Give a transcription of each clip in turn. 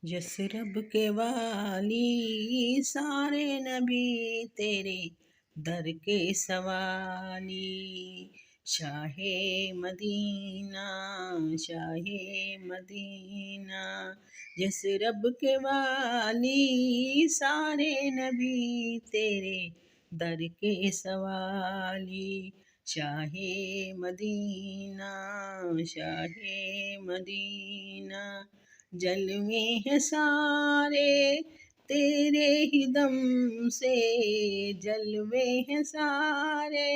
جس رب کے والی سارے نبی تیرے در کے سوالی، شاہ مدینہ شاہ مدینہ، جس رب کے والی سارے نبی تیرے در کے سوالی، شاہ مدینہ شاہ مدینہ، جلوے ہیں سارے تیرے ہی دم سے، جلوے ہیں سارے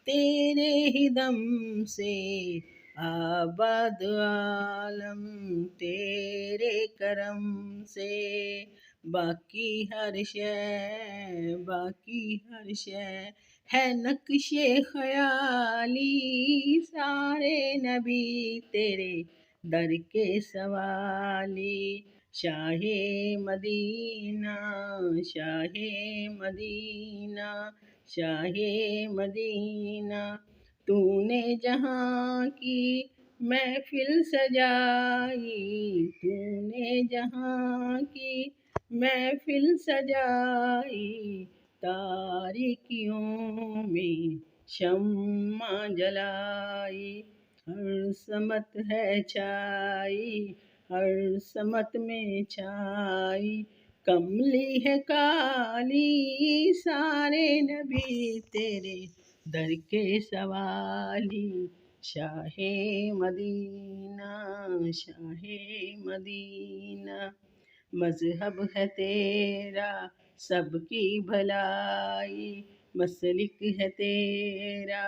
تیرے ہی دم سے، آباد عالم تیرے کرم سے، باقی ہر شے ہے نقش خیالی، سارے نبی تیرے در کے سوالی، شاہ مدینہ شاہ مدینہ شاہ مدینہ، تو نے جہاں کی محفل سجائی، تو نے جہاں کی محفل سجائی، تاریکیوں میں شمع جلائی، ہر سمت ہے چھائی ہر سمت میں چھائی، کملی ہے کالی، سارے نبی تیرے در کے سوالی، شاہ مدینہ شاہ مدینہ، مذہب ہے تیرا سب کی بھلائی، مسلک ہے تیرا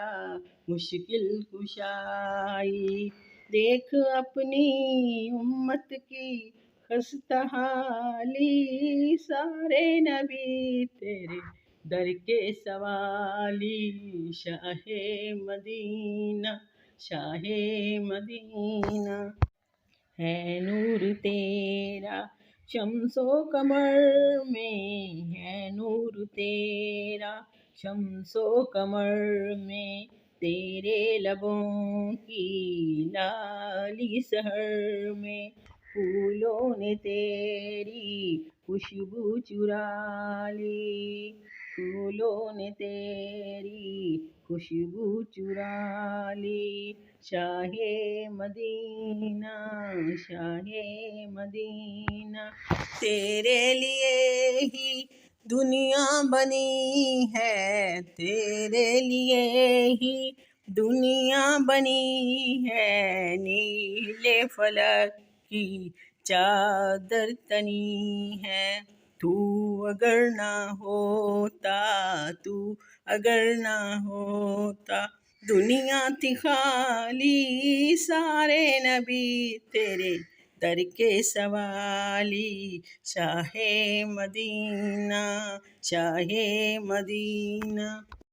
مشکل کشائی، دیکھ اپنی امت کی خستہ حالی، سارے نبی تیرے در کے سوالی، شاہ مدینہ شاہ مدینہ، ہے نور تیرا شمس و قمر میں، ہے نور تیرا شمس و قمر میں، تیرے لبوں کی لالی سحر میں، پھولوں نے تیری خوشبو چرا لی، پھولوں نے تیری خوشبو چرا لی، شاہ مدینہ شاہ مدینہ، تیرے لیے ہی دنیا بنی ہے، تیرے لیے ہی دنیا بنی ہے، نیلے فلک کی چادر تنی ہے، تو اگر نہ ہوتا دنیا تھی خالی، سارے نبی تیرے در کے سوالی، شاہ مدینہ شاہ مدینہ۔